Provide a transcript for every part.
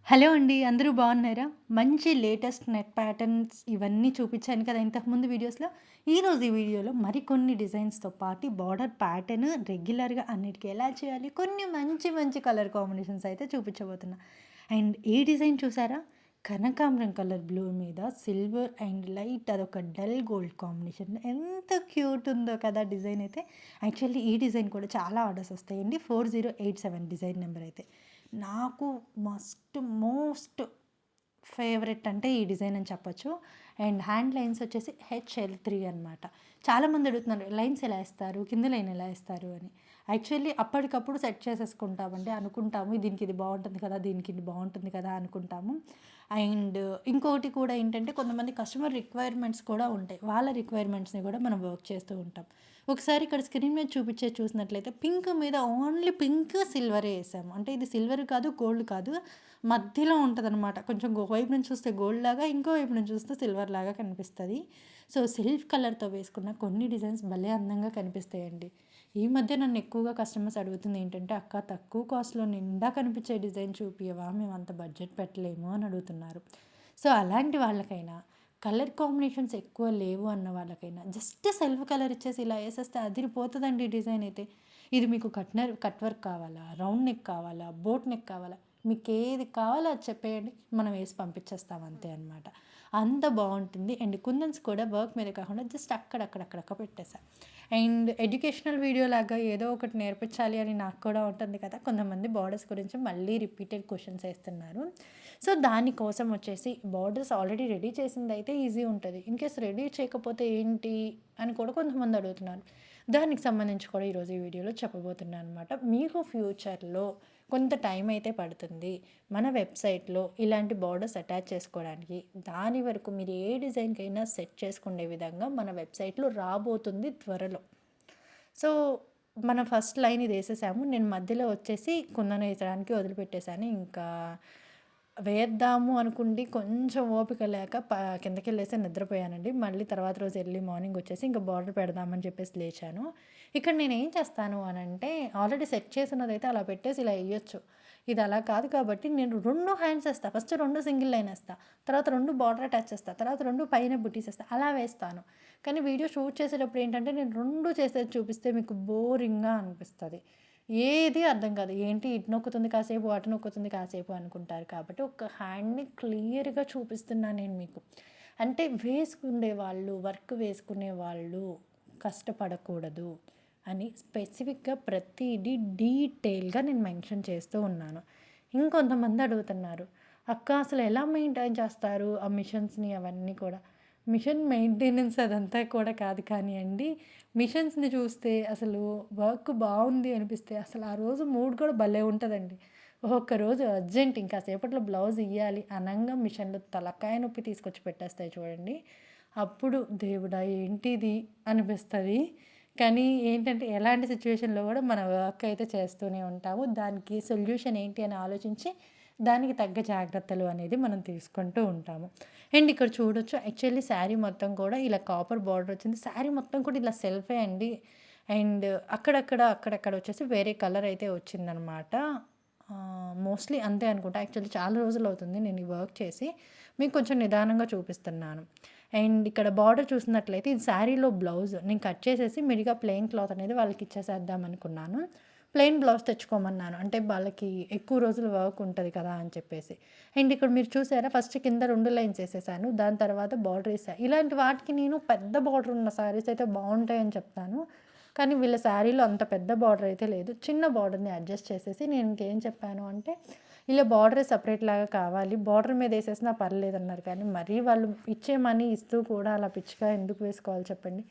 Hello అండి. అందరూ బాగున్నారా? మంచి లేటెస్ట్ నెట్ ప్యాటర్న్స్ ఇవన్నీ చూపించాను కదా ఇంతకుముందు వీడియోస్‌లో. ఈరోజు ఈ వీడియోలో మరికొన్ని డిజైన్స్‌తో పాటు బార్డర్ ప్యాటర్న్ రెగ్యులర్‌గా అన్నిటికి ఎలా చేయాలి, కొన్ని మంచి మంచి కలర్ కాంబినేషన్స్ అయితే చూపించబోతున్నా. అండ్ ఈ డిజైన్ చూసారా? కనకాంబరం కలర్ బ్లూ మీద సిల్వర్ అండ్ లైట్ అదొక డల్ గోల్డ్ కాంబినేషన్. ఎంత క్యూట్ ఉందో కదా డిజైన్ అయితే. యాక్చువల్లీ ఈ డిజైన్ కూడా చాలా ఆర్డర్స్ వస్తాయండి. 4087 డిజైన్ నెంబర్ అయితే. నాకు మోస్ట్ ఫేవరెట్ అంటే ఈ డిజైన్ అని చెప్పొచ్చు. అండ్ హ్యాండ్ లైన్స్ వచ్చేసి HL3 అనమాట. చాలామంది అడుగుతున్నారు లైన్స్ ఎలా ఏస్తారు? కింద లైన్ ఎలా ఏస్తారు అని. యాక్చువల్లీ అప్పటికప్పుడు సెట్ చేసేసుకుంటామండి. అనుకుంటాము దీనికి ఇది బాగుంటుంది కదా, దీనికి ఇది బాగుంటుంది కదా అనుకుంటాము. అండ్ ఇంకొకటి కూడా ఏంటంటే కొంతమంది కస్టమర్ రిక్వైర్మెంట్స్ కూడా ఉంటాయి. వాళ్ళ రిక్వైర్మెంట్స్ని కూడా మనం వర్క్ చేస్తూ ఉంటాం. ఒకసారి ఇక్కడ స్క్రీన్ మీద చూసినట్లయితే పింక్ మీద ఓన్లీ పింక్ సిల్వరే వేసాము. అంటే ఇది సిల్వర్ కాదు, గోల్డ్ కాదు, మధ్యలో ఉంటదనమాట. కొంచెం వైపు నుంచి చూస్తే గోల్డ్ లాగా, ఇంకో వైపు నుంచి చూస్తే సిల్వర్ లాగా కనిపిస్తది. సో, సెల్ఫ్ కలర్‌తో వేసుకున్న కొన్ని డిజైన్స్ భలే అందంగా కనిపిస్తాయండి. ఈ మధ్య నన్ను ఎక్కువగా కస్టమర్స్ అడుగుతుంది ఏంటంటే, "అక్క తక్కువ కాస్ట్‌లో నిండా కనిపించే డిజైన్ చూపియవా? మేము అంత బడ్జెట్ పెట్టలేము" అని అడుగుతున్నారు. సో, అలాంటి వాళ్ళకైనా, కలర్ కాంబినేషన్స్ ఎక్కువ లేవు అన్న వాళ్ళకైనా, జస్ట్ సెల్ఫ్ కలర్ ఇచ్చేసి ఇలా ఏసేస్తే అదిరిపోతదండి డిజైన్ అయితే. ఇది మీకు కట్ వర్క్ కావాలా? రౌండ్ నెక్ కావాలా? బోట్ నెక్ కావాలా? మీకేది కావాలో అది చెప్పేయండి. మనం వేసి పంపించేస్తాం అంతే అనమాట. అంత బావుంటుంది. అండ్ కుందన్స్ కూడా వర్క్ మీద కాకుండా జస్ట్ అక్కడక్కడక్కడక్క పెట్టేసా. అండ్ ఎడ్యుకేషనల్ వీడియో లాగా ఏదో ఒకటి నేర్పించాలి అని నాకు కూడా ఉంటుంది కదా! కొంతమంది బోర్డర్స్ గురించి మళ్ళీ రిపీటెడ్ క్వెషన్స్ ఏస్తున్నారు. సో, దానికోసం వచ్చేసి బోర్డర్స్ ఆల్రెడీ రెడీ చేసిందయితే ఈజీ ఉంటది. ఇన్‌కేస్ రెడీ చేయకపోతే ఏంటి అని కూడా కొంతమంది అడుగుతున్నారు. దానికి సంబంధించి కూడా ఈరోజు ఈ వీడియోలో చెప్పబోతున్నాను అనమాట. మీకు ఫ్యూచర్‌లో కొంత టైం అయితే పడుతుంది. మన వెబ్‌సైట్‌లో ఇలాంటి బోర్డర్స్ అటాచ్ చేసుకోవడానికి. దాని వరకు మీరు ఏ డిజైన్‌కైనా సెట్ చేసుకునే విధంగా మన వెబ్‌సైట్‌లో రాబోతుంది త్వరలో. సో, మనం ఫస్ట్ లైన్ ఇదేసేసాము. నేను మధ్యలో వచ్చేసి కుందనేసడానికి వదిలిపెట్టేసాను. ఇంకా వేద్దాము అనుకుండి కొంచెం ఓపిక లేక కిందకెళ్ళేసి నిద్రపోయానండి. మళ్ళీ తర్వాత రోజు ఎర్లీ మార్నింగ్ వచ్చేసి ఇంక బార్డర్ పెడదామని చెప్పేసి లేచాను. ఇక్కడ నేనేం చేస్తాను అనంటే, ఆల్రెడీ సెట్ చేసినదైతే అలా పెట్టేసి ఇలా ఎయ్యొచ్చు. ఇది అలా కాదు కాబట్టి నేను 2 హ్యాండ్స్ ఏస్తా. ఫస్ట్ 2 సింగిల్ లైన్ ఏస్తా. తర్వాత 2 బార్డర్ అటాచ్ చేస్తా. తర్వాత 2 పైన బుటీస్ ఏస్తా. అలా వేస్తాను. కానీ వీడియో షూట్ చేసేటప్పుడు ఏంటంటే, నేను 2 చేసేది చూపిస్తే మీకు బోరింగ్‌గా అనిపిస్తది. ఏది అర్థం కాదు. ఏంటి ఇటు నొక్కుతుంది కాసేపు, అటు నొక్కుతుంది కాసేపు అనుకుంటారు. కాబట్టి ఒక హ్యాండ్‌ని క్లియర్‌గా చూపిస్తున్నా నేను మీకు. అంటే వేసుకునేవాళ్ళు, వర్క్ వేసుకునేవాళ్ళు కష్టపడకూడదు అని స్పెసిఫిక్‌గా ప్రతీది డీటెయిల్‌గా నేను మెన్షన్ చేస్తూ ఉన్నాను. ఇంకొంతమంది అడుగుతున్నారు, "అక్క అసలు ఎలా మెయింటైన్ చేస్తారు ఆ మిషన్స్‌ని అవన్నీ కూడా?" మిషన్ మెయింటెనెన్స్ అదంతా కూడా కాదు కానియండి. మిషన్స్‌ని చూస్తే అసలు వర్క్ బావుంది అనిపిస్తే అసలు ఆ రోజు మూడ్ కూడా భలే ఉంటదండి. ఒక్కరోజు అర్జెంట్ ఇంకా సేపట్లో బ్లౌజ్ ఇయ్యాలి అనంగా మిషన్‌లు తలకాయ నొప్పి తీసుకొచ్చి పెట్టేస్తాయి చూడండి. అప్పుడు దేవుడా! ఏంటిది అనిపిస్తది. కానీ ఏంటంటే ఎలాంటి సిట్యుయేషన్‌లో కూడా మన వర్క్ అయితే చేస్తూనే ఉంటాము. దానికి సొల్యూషన్ ఏంటి అని ఆలోచించి దానికి తగ్గ జాగ్రత్తలు అనేది మనం తీసుకుంటూ ఉంటాము. అండ్ ఇక్కడ చూడొచ్చు యాక్చువల్లీ శారీ మొత్తం కూడా ఇలా కాపర్ బార్డర్ వచ్చింది. శారీ మొత్తం కూడా ఇలా సెల్ఫే అండి. అండ్ అక్కడక్కడ వచ్చేసి వేరే కలర్ అయితే వచ్చిందనమాట. మోస్ట్‌లీ అంతే అనుకుంటా. యాక్చువల్లీ చాలా రోజులవుతుంది నేను ఈ వర్క్ చేసి. మీకు కొంచెం నిదానంగా చూపిస్తున్నాను. అండ్ ఇక్కడ బార్డర్ చూసినట్లయితే ఇది శారీలో బ్లౌజ్. నేను కట్ చేసేసి విడిగా ప్లెయిన్ క్లాత్ అనేది వాళ్ళకి ఇచ్చేసేద్దాం అనుకున్నాను. ప్లెయిన్ బ్లౌజ్ తెచ్చుకోమన్నాను. అంటే వాళ్ళకి ఎక్కువ రోజులు వర్క్ ఉంటది కదా అని చెప్పేసి. అండ్ ఇక్కడ మీరు చూసారా ఫస్ట్ కింద 2 లైన్స్ ఏసేసాను. దాని తర్వాత బార్డర్ ఏసా. ఇలాంటి వాటికి నేను పెద్ద బార్డర్ ఉన్న శారీస్ అయితే బావుంటాయని చెప్తాను. కానీ వీళ్ళ శారీలో అంత పెద్ద బార్డర్ అయితే లేదు. చిన్న బార్డర్‌ని అడ్జస్ట్ చేసేసి నేను ఇంకేం చెప్పాను అంటే, ఇలా బార్డరే సెపరేట్ లాగా కావాలి. బార్డర్ మీద ఏసేసినా పర్లేదన్నారు. కానీ మరీ వాళ్ళు ఇచ్చే మనీ ఇస్తూ కూడా అలా పిచ్చిగా ఎందుకు వేసుకోవాలి చెప్పండి.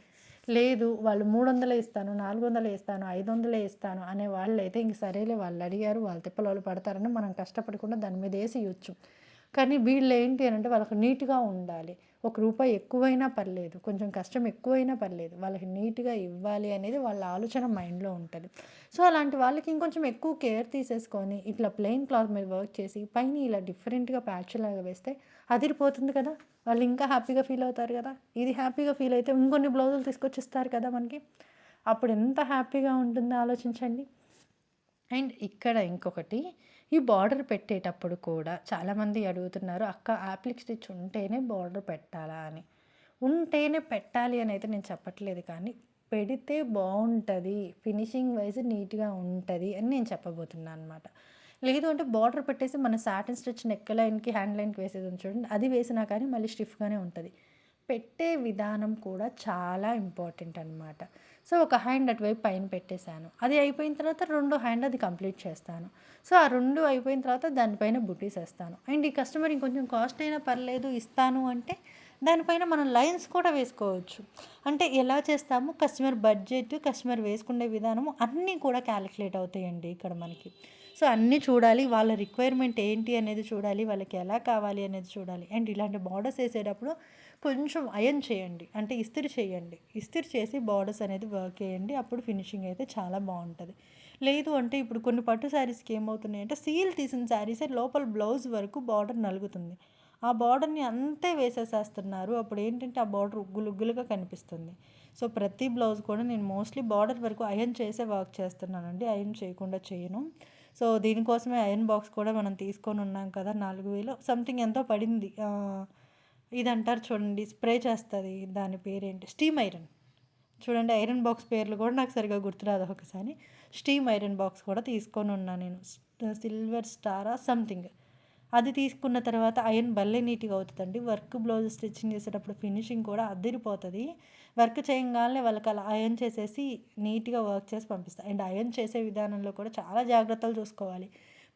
లేదు వాళ్ళు 300 ఇస్తాను, 400 ఇస్తాను, 500 ఇస్తాను అనే వాళ్ళైతే ఇంక సరేలే వాళ్ళు అడిగారు, వాళ్ళ తిప్పలు వాళ్ళు పడతారని మనం కష్టపడకుండా దాని మీద ఏసి ఇయొచ్చు. కానీ వీళ్ళేంటి అనంటే వాళ్ళకి నీట్‌గా ఉండాలి. ఒక రూపాయి ఎక్కువైనా పర్లేదు, కొంచెం కష్టం ఎక్కువైనా పర్లేదు. వాళ్ళకి నీట్‌గా ఇవ్వాలి అనేది వాళ్ళ ఆలోచన మైండ్‌లో ఉంటది. సో, అలాంటి వాళ్ళకి ఇంకొంచెం ఎక్కువ కేర్ తీసేసుకొని ఇట్లా ప్లెయిన్ క్లాత్ మీద వర్క్ చేసి పైన ఇలా డిఫరెంట్‌గా ప్యాచ్‌లాగా వేస్తే అదిరిపోతుంది కదా! వాళ్ళు ఇంకా హ్యాపీగా ఫీల్ అవుతారు కదా! ఇది హ్యాపీగా ఫీల్ అయితే ఇంకొన్ని బ్లౌజులు తీసుకొచ్చి ఇస్తారు కదా మనకి. అప్పుడు ఎంత హ్యాపీగా ఉంటుందో ఆలోచించండి. అండ్ ఇక్కడ ఇంకొకటి, ఈ బార్డర్ పెట్టేటప్పుడు కూడా చాలామంది అడుగుతున్నారు, అక్క యాప్లిక్ స్టిచ్ ఉంటేనే బార్డర్ పెట్టాలా అని. ఉంటేనే పెట్టాలి అని అయితే నేను చెప్పట్లేదు, కానీ పెడితే బాగుంటుంది, ఫినిషింగ్ వైజ్ నీట్గా ఉంటుంది అని నేను చెప్పబోతున్నాను అనమాట. లేదు అంటే బార్డర్ పెట్టేసి మన సాటిన్ స్టిచ్ నెక్ లైన్కి హ్యాండ్ లైన్కి వేసేది చూడండి, అది వేసినా కానీ మళ్ళీ స్టిఫ్గానే ఉంటుంది. పెట్టే విధానం కూడా చాలా ఇంపార్టెంట్ అనమాట. సో ఒక హ్యాండ్ అటువైపు పైన పెట్టేశాను, అది అయిపోయిన తర్వాత రెండో హ్యాండ్ అది కంప్లీట్ చేస్తాను. సో ఆ రెండు అయిపోయిన తర్వాత దానిపైన బుటీస్ వేస్తాను. అండ్ ఈ కస్టమర్ ఇంకొంచెం కాస్ట్ అయినా పర్లేదు ఇస్తాను అంటే దానిపైన మనం లైన్స్ కూడా వేసుకోవచ్చు. అంటే ఎలా చేస్తాము, కస్టమర్ బడ్జెట్, కస్టమర్ వేసుకునే విధానము అన్నీ కూడా క్యాలిక్యులేట్ అవుతాయండి ఇక్కడ మనకి. సో అన్నీ చూడాలి, వాళ్ళ రిక్వైర్మెంట్ ఏంటి అనేది చూడాలి, వాళ్ళకి ఎలా కావాలి అనేది చూడాలి. అండ్ ఇలాంటి బార్డర్స్ వేసేటప్పుడు కొంచెం అయర్న్ చేయండి, అంటే ఇస్త్రీ చేయండి. ఇస్త్రీ చేసి బార్డర్స్ అనేది వర్క్ చేయండి, అప్పుడు ఫినిషింగ్ అయితే చాలా బాగుంటుంది. లేదు అంటే ఇప్పుడు కొన్ని పట్టు శారీస్కి ఏమవుతున్నాయంటే సీల్ తీసిన శారీసే లోపల బ్లౌజ్ వరకు బార్డర్ నలుగుతుంది. ఆ బార్డర్ని అంతే వేసేసేస్తున్నారు, అప్పుడు ఏంటంటే ఆ బార్డర్ ఉగ్గులుగ్గులుగా కనిపిస్తుంది. సో ప్రతి బ్లౌజ్ కూడా నేను మోస్ట్లీ బార్డర్ వరకు అయర్న్ చేసే వర్క్ చేస్తున్నానండి, అయర్న్ చేయకుండా చేయను. సో దీనికోసమే అయర్న్ బాక్స్ కూడా మనం తీసుకొని ఉన్నాం కదా, 4000 సంథింగ్ ఎంతో పడింది. ఇది అంటారు చూడండి, స్ప్రే చేస్తుంది, దాని పేరేంటి, స్టీమ్ ఐరన్. చూడండి ఐరన్ బాక్స్ పేర్లు కూడా నాకు సరిగా గుర్తురాదు ఒకసారి. స్టీమ్ ఐరన్ బాక్స్ కూడా తీసుకొని ఉన్నాను నేను, సిల్వర్ స్టారా సంథింగ్. అది తీసుకున్న తర్వాత అయర్న్ భలే నీట్గా అవుతుందండి. వర్క్ బ్లౌజ్ స్టిచ్చింగ్ చేసేటప్పుడు ఫినిషింగ్ కూడా అదిరిపోతుంది. వర్క్ చేయగానే వాళ్ళకి అలా అయర్న్ చేసేసి నీట్గా వర్క్ చేసి పంపిస్తాను. అండ్ అయర్న్ చేసే విధానంలో కూడా చాలా జాగ్రత్తలు చూసుకోవాలి.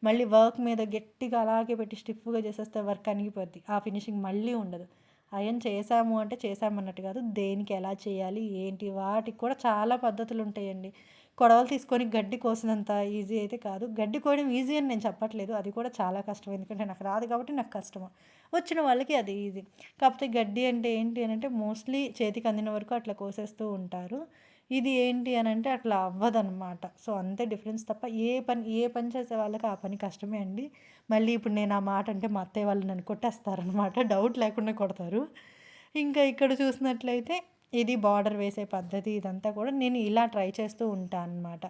మళ్ళీ వర్క్ మీద గట్టిగా అలాగే పెట్టి స్టిఫ్గా చేసేస్తే వర్క్ అణిగిపోద్ది, ఆ ఫినిషింగ్ మళ్ళీ ఉండదు. అయర్న్ చేసాము అంటే చేసామన్నట్టు కాదు, దేనికి ఎలా చేయాలి ఏంటి వాటికి కూడా చాలా పద్ధతులు ఉంటాయండి. కొడవలు తీసుకొని గడ్డి కోసినంత ఈజీ అయితే కాదు. గడ్డి కోయడం ఈజీ అని నేను చెప్పట్లేదు, అది కూడా చాలా కష్టం. ఎందుకంటే నాకు రాదు కాబట్టి నాకు కష్టము, వచ్చిన వాళ్ళకి అది ఈజీ. కాకపోతే గడ్డి అంటే ఏంటి అని అంటే మోస్ట్లీ చేతికి అందిన వరకు అట్లా కోసేస్తూ ఉంటారు. ఇది ఏంటి అని అంటే అట్లా అవ్వదనమాట. సో అంతే డిఫరెన్స్ తప్ప ఏ పని చేసే వాళ్ళకి ఆ పని కష్టమే అండి. మళ్ళీ ఇప్పుడు నేను ఆ మాట అంటే మా అత్తయ్య వాళ్ళు నన్ను కొట్టేస్తారనమాట, డౌట్ లేకుండా కొడతారు. ఇంకా ఇక్కడ చూసినట్లయితే ఇది బార్డర్ వేసే పద్ధతి, ఇదంతా కూడా నేను ఇలా ట్రై చేస్తూ ఉంటాను అనమాట.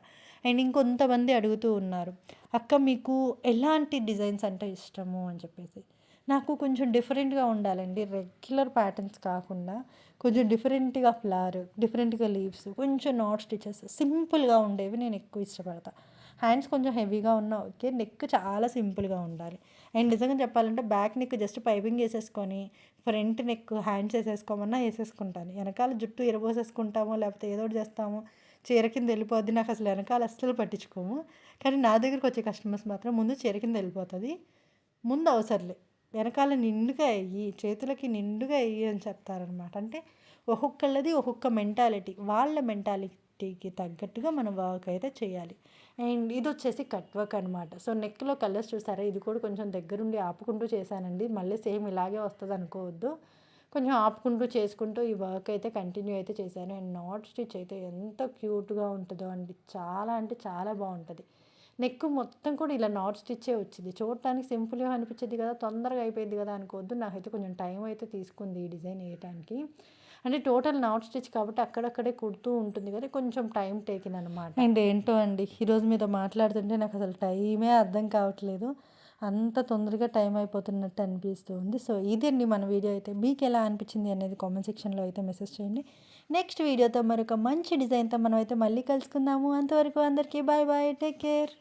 అండ్ ఇంకొంతమంది అడుగుతూ ఉన్నారు, అక్క మీకు ఎలాంటి డిజైన్స్ అంటే ఇష్టము అని చెప్పేసి. నాకు కొంచెం డిఫరెంట్గా ఉండాలండి, రెగ్యులర్ ప్యాటర్న్స్ కాకుండా కొంచెం డిఫరెంట్గా ఫ్లవర్, డిఫరెంట్గా లీవ్స్, కొంచెం నాట్ స్టిచెస్, సింపుల్గా ఉండేవి నేను ఎక్కువ ఇష్టపడతా. హ్యాండ్స్ కొంచెం హెవీగా ఉన్నా ఓకే, నెక్ చాలా సింపుల్గా ఉండాలి. అండ్ నిజంగా చెప్పాలంటే బ్యాక్ నెక్ జస్ట్ పైపింగ్ వేసేసుకొని ఫ్రంట్ నెక్ హ్యాండ్స్ వేసేసుకోమన్నా వేసేసుకుంటాను. వెనకాల జుట్టు ఇరబోసేసుకుంటామో లేకపోతే ఏదో ఒకటి చేస్తాము, చీర కింద వెళ్ళిపోద్ది, నాకు అసలు వెనకాల అస్సలు పట్టించుకోము. కానీ నా దగ్గరికి వచ్చే కస్టమర్స్ మాత్రం ముందు చీర కింద వెళ్ళిపోతుంది, ముందు అవసరంలే, వెనకాల నిండుగా వెయ్యి, చేతులకి నిండుగా వెయ్యి అని చెప్తారనమాట. అంటే ఒక్కొక్కళ్ళది ఒక్కొక్క మెంటాలిటీ, వాళ్ళ మెంటాలిటీకి తగ్గట్టుగా మనం వర్క్ అయితే చేయాలి. అండ్ ఇది వచ్చేసి కట్ వర్క్ అనమాట. సో నెక్లో కలర్స్ చూసారా, ఇది కూడా కొంచెం దగ్గరుండి ఆపుకుంటూ చేశానండి, మళ్ళీ సేమ్ ఇలాగే వస్తుంది అనుకోవద్దు. కొంచెం ఆపుకుంటూ చేసుకుంటూ ఈ వర్క్ అయితే కంటిన్యూ అయితే చేశాను. అండ్ నాట్ స్టిచ్ అయితే ఎంత క్యూట్గా ఉంటుందో అండి, చాలా అంటే చాలా బాగుంటుంది. నెక్ మొత్తం కూడా ఇలా నాట్ స్టిచ్చే వచ్చింది, చూడటానికి సింపుల్గా అనిపించింది కదా, తొందరగా అయిపోయింది కదా అనుకోవద్దు, నాకైతే కొంచెం టైం అయితే తీసుకుంది ఈ డిజైన్ వేయడానికి. అంటే టోటల్ నాట్ స్టిచ్ కాబట్టి అక్కడక్కడే కుడుతూ ఉంటుంది కదా, కొంచెం టైం టేకిన్ అనమాట. అండ్ ఏంటో అండి, ఈరోజు మీతో మాట్లాడుతుంటే నాకు అసలు టైమే అర్థం కావట్లేదు, అంత తొందరగా టైం అయిపోతున్నట్టు అనిపిస్తుంది. సో ఇదండి మన వీడియో అయితే, మీకు ఎలా అనిపించింది అనేది కామెంట్ సెక్షన్లో అయితే మెసేజ్ చేయండి. నెక్స్ట్ వీడియోతో మరొక మంచి డిజైన్తో మనం అయితే మళ్ళీ కలుసుకుందాము. అంతవరకు అందరికీ బాయ్ బాయ్, టేక్ కేర్.